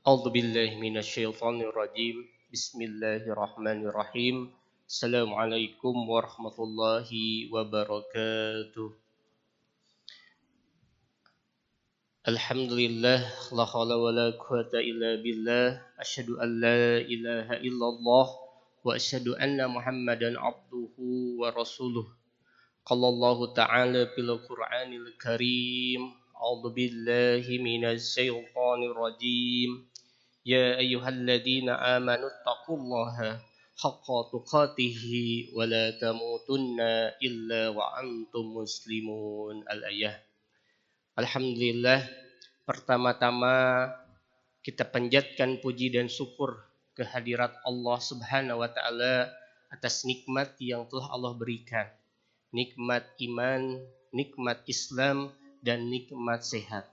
A'udzu billahi minasyaitonir rajim. Bismillahirrahmanirrahim. Assalamualaikum warahmatullahi wabarakatuh. Alhamdulillah la haula wala quwata illa billah. Asyhadu an la ilaha illallah wa asyhadu anna Muhammadan abduhu wa rasuluh. Qala Allah ta'ala fil Qur'anil Karim. A'udzu billahi minasy syaithanir rajim. يا أيها الذين آمنوا اتقوا الله حق تقاته ولا تموتن إلا وأنتم مسلمون. Al-ayah. Alhamdulillah, pertama-tama kita panjatkan puji dan syukur kehadirat Allah Subhanahu wa taala atas nikmat yang telah Allah berikan. Nikmat iman, nikmat Islam, dan nikmat sehat.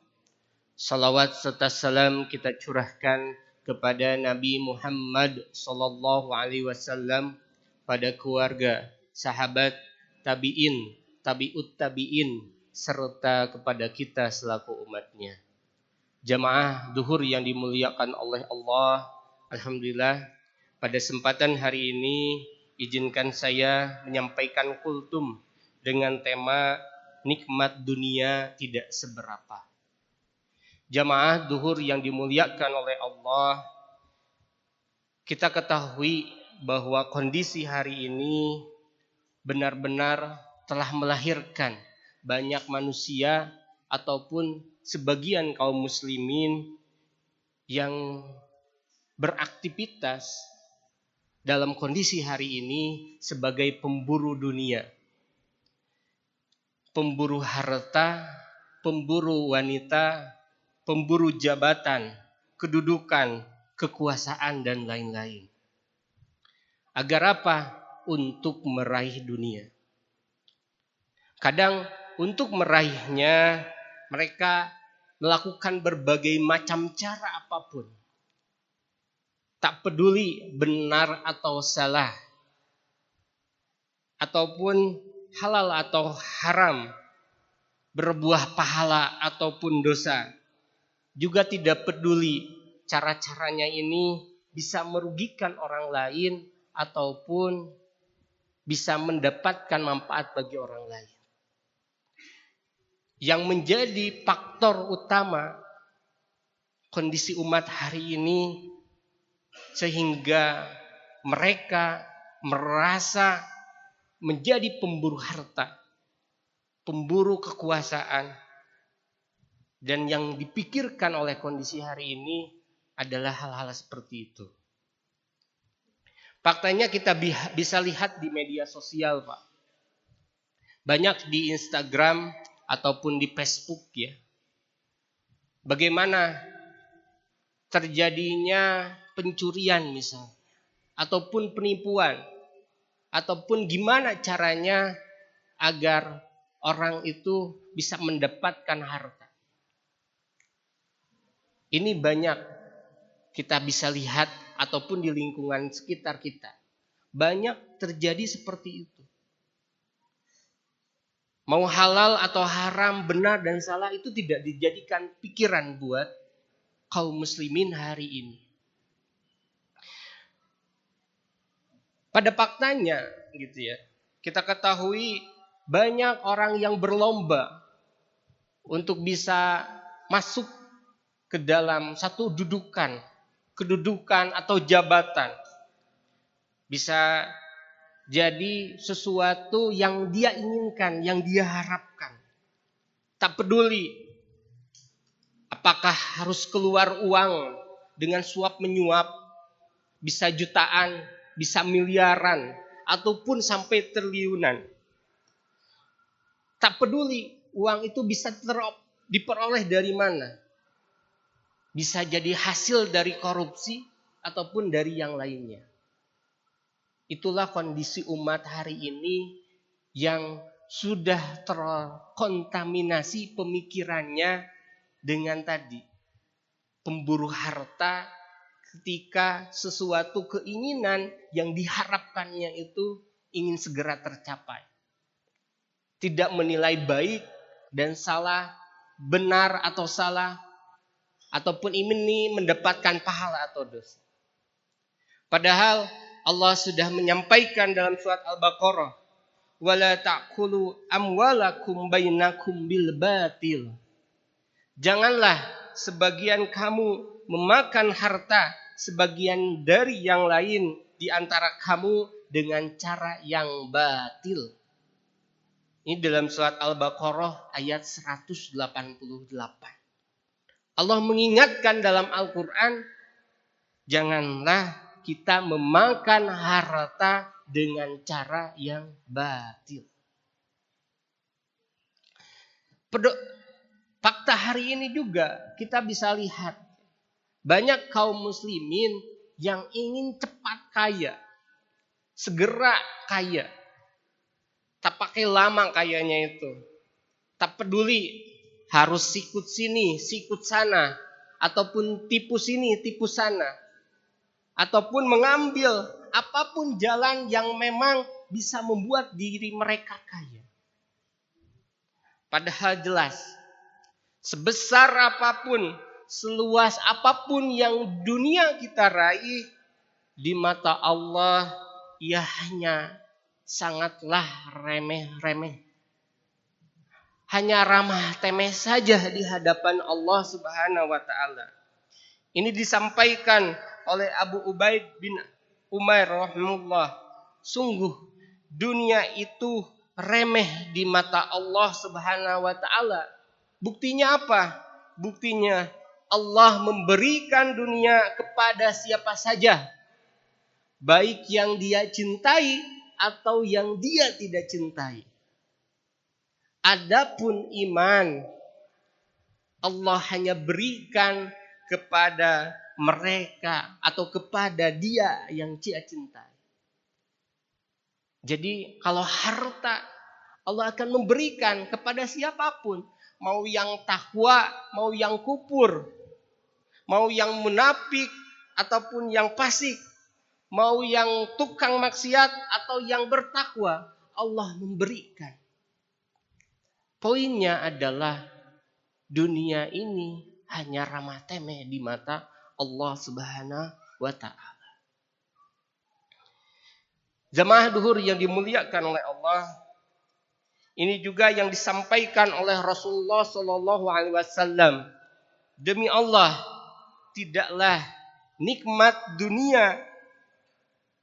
Salawat serta salam kita curahkan kepada Nabi Muhammad sallallahu alaihi wasallam, pada keluarga, sahabat, tabi'in, tabi'ut tabi'in, serta kepada kita selaku umatnya. Jamaah duhur yang dimuliakan oleh Allah, alhamdulillah pada kesempatan hari ini izinkan saya menyampaikan kultum dengan tema nikmat dunia tidak seberapa. Jamaah duhur yang dimuliakan oleh Allah, kita ketahui bahwa kondisi hari ini benar-benar telah melahirkan banyak manusia ataupun sebagian kaum muslimin yang beraktivitas dalam kondisi hari ini sebagai pemburu dunia, pemburu harta, pemburu wanita, pemburu jabatan, kedudukan, kekuasaan, dan lain-lain. Agar apa? Untuk meraih dunia. Kadang untuk meraihnya mereka melakukan berbagai macam cara apapun. Tak peduli benar atau salah, ataupun halal atau haram, berbuah pahala ataupun dosa. Juga tidak peduli cara-caranya ini bisa merugikan orang lain ataupun bisa mendapatkan manfaat bagi orang lain. Yang menjadi faktor utama kondisi umat hari ini sehingga mereka merasa menjadi pemburu harta, pemburu kekuasaan. Dan yang dipikirkan oleh kondisi hari ini adalah hal-hal seperti itu. Faktanya kita bisa lihat di media sosial, Pak. Banyak di Instagram ataupun di Facebook ya. Bagaimana terjadinya pencurian misalnya, ataupun penipuan, ataupun gimana caranya agar orang itu bisa mendapatkan harta. Ini banyak kita bisa lihat ataupun di lingkungan sekitar kita. Banyak terjadi seperti itu. Mau halal atau haram, benar dan salah itu tidak dijadikan pikiran buat kaum muslimin hari ini. Pada faktanya gitu ya, kita ketahui banyak orang yang berlomba untuk bisa masuk ke dalam satu kedudukan atau jabatan. Bisa jadi sesuatu yang dia inginkan, yang dia harapkan. Tak peduli apakah harus keluar uang dengan suap menyuap, bisa jutaan, bisa miliaran, ataupun sampai triliunan. Tak peduli uang itu bisa diperoleh dari mana. Bisa jadi hasil dari korupsi ataupun dari yang lainnya. Itulah kondisi umat hari ini yang sudah terkontaminasi pemikirannya dengan tadi. Pemburu harta ketika sesuatu keinginan yang diharapkannya itu ingin segera tercapai. Tidak menilai baik dan salah, benar atau salah, ataupun ini mendapatkan pahala atau dosa. Padahal Allah sudah menyampaikan dalam surat Al-Baqarah, wala ta'kulu amwalakum bainakum bil batil. Janganlah sebagian kamu memakan harta sebagian dari yang lain di antara kamu dengan cara yang batil. Ini dalam surat Al-Baqarah ayat 188. Allah mengingatkan dalam Al-Quran, janganlah kita memakan harta dengan cara yang batil. Fakta hari ini juga kita bisa lihat banyak kaum muslimin yang ingin cepat kaya, segera kaya. Tak pakai lama kayanya itu. Tak peduli harus sikut sini, sikut sana, ataupun tipu sini, tipu sana, ataupun mengambil apapun jalan yang memang bisa membuat diri mereka kaya. Padahal jelas, sebesar apapun, seluas apapun yang dunia kita raih, di mata Allah ia hanya sangatlah remeh-remeh. Hanya ramah temeh saja di hadapan Allah Subhanahu wa taala. Ini disampaikan oleh Abu Ubaid bin Umair rahimahullah. Sungguh dunia itu remeh di mata Allah Subhanahu wa taala. Buktinya apa? Buktinya Allah memberikan dunia kepada siapa saja, baik yang dia cintai atau yang dia tidak cintai. Adapun iman, Allah hanya berikan kepada mereka atau kepada dia yang dia cintai. Jadi kalau harta, Allah akan memberikan kepada siapapun. Mau yang takwa, mau yang kufur, mau yang munafik ataupun yang fasik, mau yang tukang maksiat atau yang bertakwa, Allah memberikan. Poinnya adalah dunia ini hanya ramah temeh di mata Allah Subhanahu wa taala. Jamaah duhur yang dimuliakan oleh Allah, ini juga yang disampaikan oleh Rasulullah sallallahu alaihi wasallam. Demi Allah, tidaklah nikmat dunia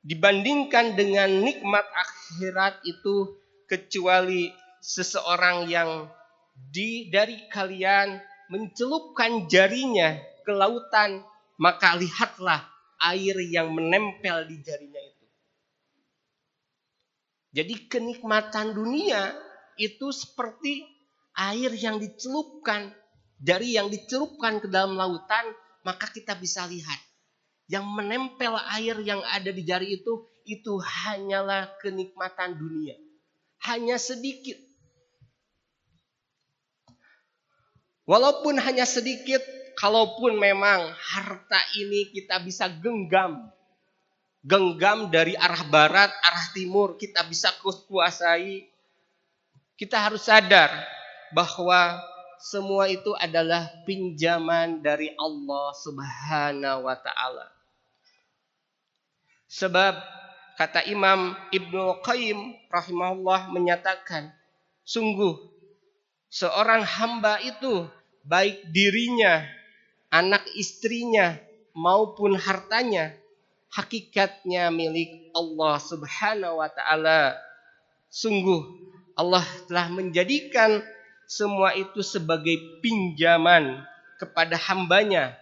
dibandingkan dengan nikmat akhirat itu kecuali seseorang yang dari kalian mencelupkan jarinya ke lautan, maka lihatlah air yang menempel di jarinya itu. Jadi kenikmatan dunia itu seperti air yang dicelupkan, jari yang dicelupkan ke dalam lautan, maka kita bisa lihat yang menempel air yang ada di jari itu hanyalah kenikmatan dunia. Hanya sedikit. Walaupun hanya sedikit, kalaupun memang harta ini kita bisa genggam dari arah barat, arah timur, kita bisa kuasai. Kita harus sadar bahwa semua itu adalah pinjaman dari Allah Subhanahu wa taala. Sebab kata Imam Ibnu Qayyim rahimahullah menyatakan, sungguh seorang hamba itu baik dirinya, anak istrinya maupun hartanya hakikatnya milik Allah Subhanahu wa taala. Sungguh Allah telah menjadikan semua itu sebagai pinjaman kepada hambanya.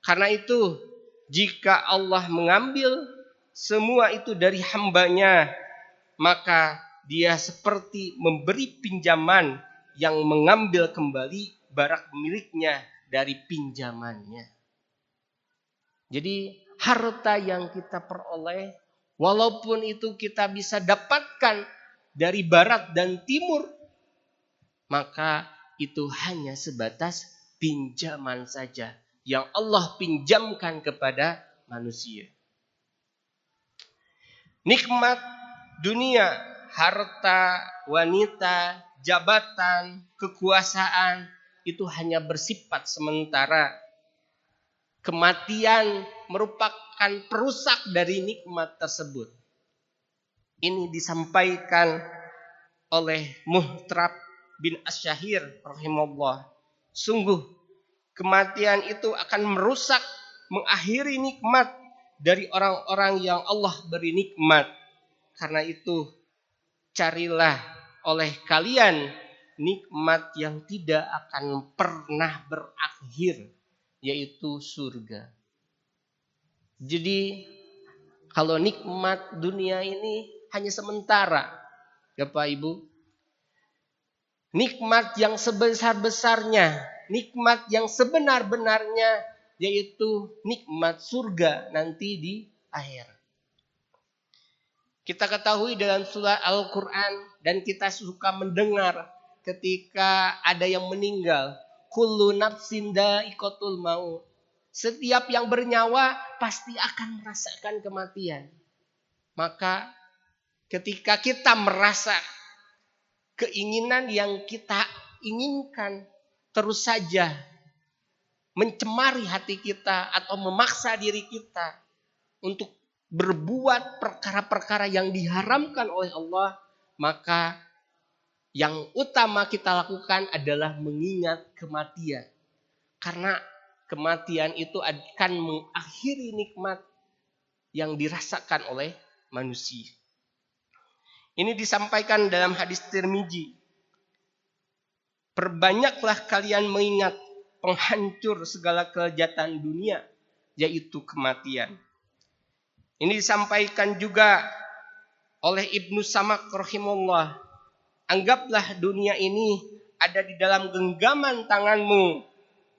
Karena itu jika Allah mengambil semua itu dari hambanya, maka dia seperti memberi pinjaman yang mengambil kembali barang miliknya dari pinjamannya. Jadi harta yang kita peroleh, walaupun itu kita bisa dapatkan dari barat dan timur, maka itu hanya sebatas pinjaman saja yang Allah pinjamkan kepada manusia. Nikmat dunia, harta, wanita, jabatan, kekuasaan itu hanya bersifat sementara. Kematian merupakan perusak dari nikmat tersebut. Ini disampaikan oleh Muhtrab bin Asyahir rahimahullah. Sungguh kematian itu akan merusak, mengakhiri nikmat dari orang-orang yang Allah beri nikmat. Karena itu carilah oleh kalian nikmat yang tidak akan pernah berakhir, yaitu surga. Jadi kalau nikmat dunia ini hanya sementara, Bapak Ibu, nikmat yang sebesar-besarnya, nikmat yang sebenar-benarnya, yaitu nikmat surga nanti di akhir. Kita ketahui dalam surah Al-Quran dan kita suka mendengar ketika ada yang meninggal, kullu nafsin dha'iqatul maut. Setiap yang bernyawa pasti akan merasakan kematian. Maka ketika kita merasa keinginan yang kita inginkan terus saja mencemari hati kita atau memaksa diri kita untuk berbuat perkara-perkara yang diharamkan oleh Allah, maka yang utama kita lakukan adalah mengingat kematian. Karena kematian itu akan mengakhiri nikmat yang dirasakan oleh manusia. Ini disampaikan dalam hadis Tirmidzi. Perbanyaklah kalian mengingat penghancur segala kelezatan dunia, yaitu kematian. Ini disampaikan juga oleh Ibnu Samak rahimahullah. Anggaplah dunia ini ada di dalam genggaman tanganmu.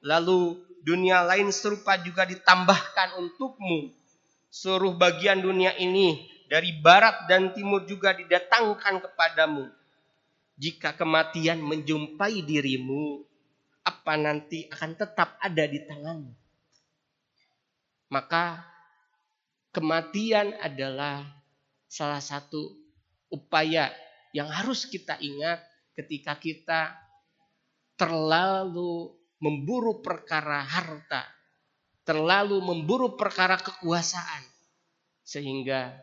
Lalu dunia lain serupa juga ditambahkan untukmu. Seluruh bagian dunia ini dari barat dan timur juga didatangkan kepadamu. Jika kematian menjumpai dirimu, apa nanti akan tetap ada di tanganmu? Maka kematian adalah salah satu upaya yang harus kita ingat ketika kita terlalu memburu perkara harta, terlalu memburu perkara kekuasaan, sehingga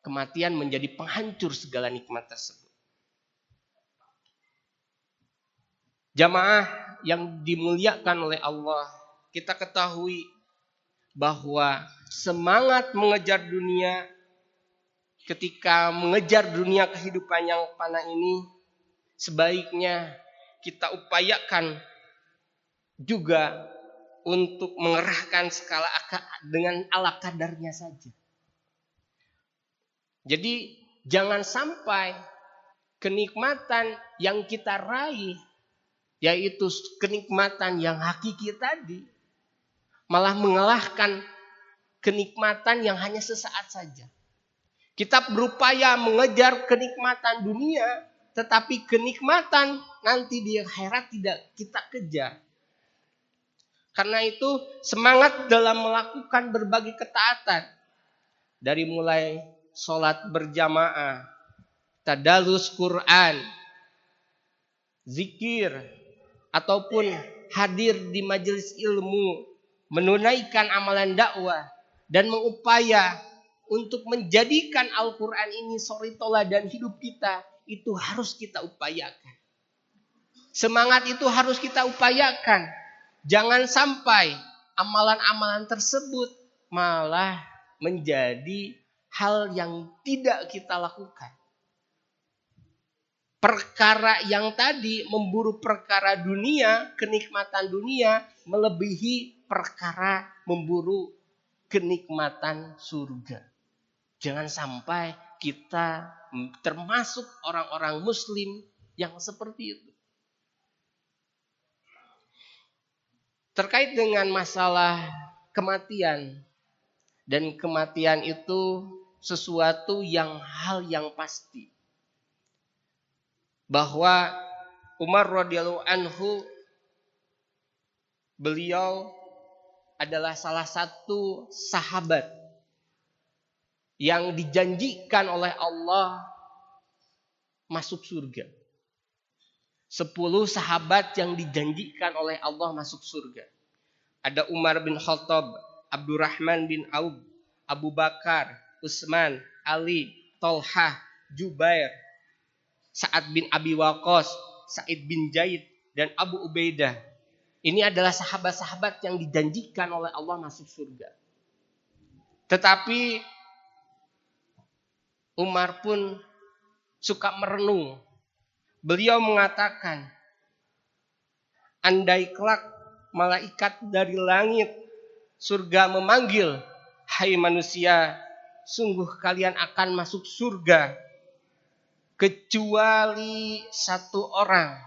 kematian menjadi penghancur segala nikmat tersebut. Jamaah yang dimuliakan oleh Allah, kita ketahui bahwa semangat mengejar dunia, ketika mengejar dunia kehidupan yang fana ini, sebaiknya kita upayakan juga untuk mengerahkan skala dengan ala kadarnya saja. Jadi jangan sampai kenikmatan yang kita raih, yaitu kenikmatan yang hakiki tadi, malah mengalahkan kenikmatan yang hanya sesaat saja. Kita berupaya mengejar kenikmatan dunia, tetapi kenikmatan nanti di akhirat tidak kita kejar. Karena itu semangat dalam melakukan berbagai ketaatan, dari mulai sholat berjamaah, tadarus Quran, zikir, ataupun hadir di majelis ilmu, menunaikan amalan dakwah, dan mengupaya untuk menjadikan Al-Quran ini suri toladan hidup kita, itu harus kita upayakan. Semangat itu harus kita upayakan. Jangan sampai amalan-amalan tersebut malah menjadi hal yang tidak kita lakukan. Perkara yang tadi memburu perkara dunia, kenikmatan dunia, melebihi perkara memburu kenikmatan surga. Jangan sampai kita termasuk orang-orang muslim yang seperti itu. Terkait dengan masalah kematian, dan kematian itu sesuatu hal yang pasti. Bahwa Umar radhiyallahu anhu, beliau adalah salah satu sahabat yang dijanjikan oleh Allah masuk surga. 10 sahabat yang dijanjikan oleh Allah masuk surga. Ada Umar bin Khattab, Abdurrahman bin Auf, Abu Bakar, Utsman, Ali, Tolhah, Jubair, Sa'ad bin Abi Waqqas, Sa'id bin Zaid, dan Abu Ubaidah. Ini adalah sahabat-sahabat yang dijanjikan oleh Allah masuk surga. Tetapi Umar pun suka merenung. Beliau mengatakan, andai kelak malaikat dari langit surga memanggil, hai manusia, sungguh kalian akan masuk surga kecuali satu orang,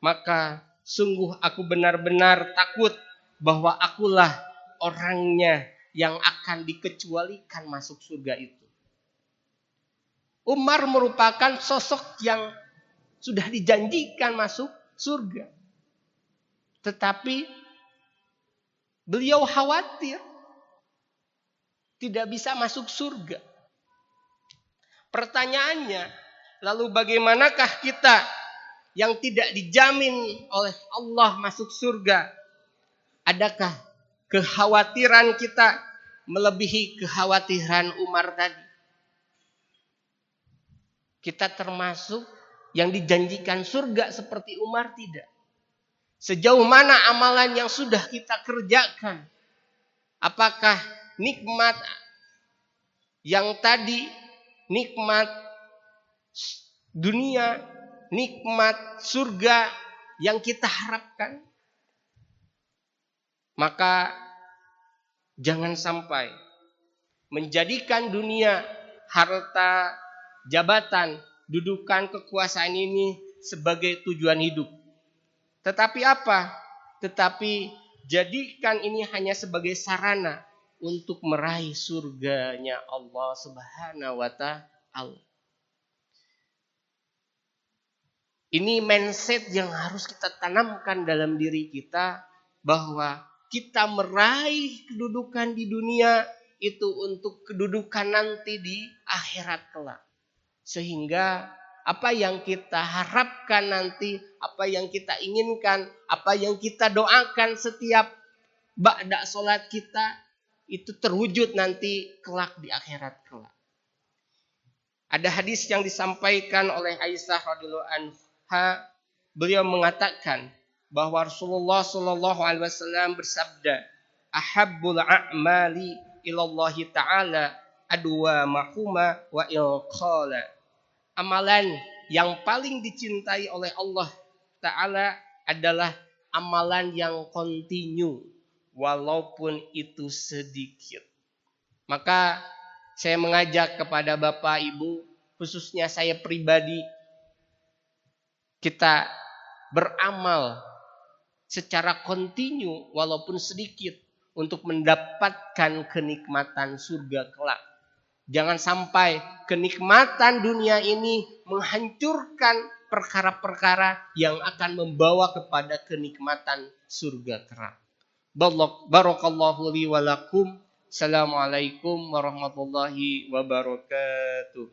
maka sungguh aku benar-benar takut bahwa akulah orangnya yang akan dikecualikan masuk surga itu. Umar merupakan sosok yang sudah dijanjikan masuk surga. Tetapi beliau khawatir tidak bisa masuk surga. Pertanyaannya, lalu bagaimanakah kita yang tidak dijamin oleh Allah masuk surga? Adakah kekhawatiran kita melebihi kekhawatiran Umar tadi? Kita termasuk yang dijanjikan surga seperti Umar tidak? Sejauh mana amalan yang sudah kita kerjakan? Apakah nikmat yang tadi, nikmat dunia, nikmat surga yang kita harapkan? Maka jangan sampai menjadikan dunia, harta, jabatan, dudukan, kekuasaan ini sebagai tujuan hidup. Tetapi apa? Tetapi jadikan ini hanya sebagai sarana untuk meraih surganya Allah Subhanahu wa ta'ala. Ini mindset yang harus kita tanamkan dalam diri kita, bahwa kita meraih kedudukan di dunia itu untuk kedudukan nanti di akhirat kelak. Sehingga apa yang kita harapkan nanti, apa yang kita inginkan, apa yang kita doakan setiap ba'da sholat kita, itu terwujud nanti kelak di akhirat kelak. Ada hadis yang disampaikan oleh Aisyah radhiyallahu anha, beliau mengatakan bahwa Rasulullah sallallahu alaihi wasallam bersabda, ahabbul a'mali ilallahi ta'ala adwa mahuma wa ilqala. Amalan yang paling dicintai oleh Allah Ta'ala adalah amalan yang kontinu, walaupun itu sedikit. Maka saya mengajak kepada Bapak Ibu, khususnya saya pribadi, kita beramal secara kontinu walaupun sedikit untuk mendapatkan kenikmatan surga kelak. Jangan sampai kenikmatan dunia ini menghancurkan perkara-perkara yang akan membawa kepada kenikmatan surga kelak. Barakallahu li wa lakum. Assalamualaikum warahmatullahi wabarakatuh.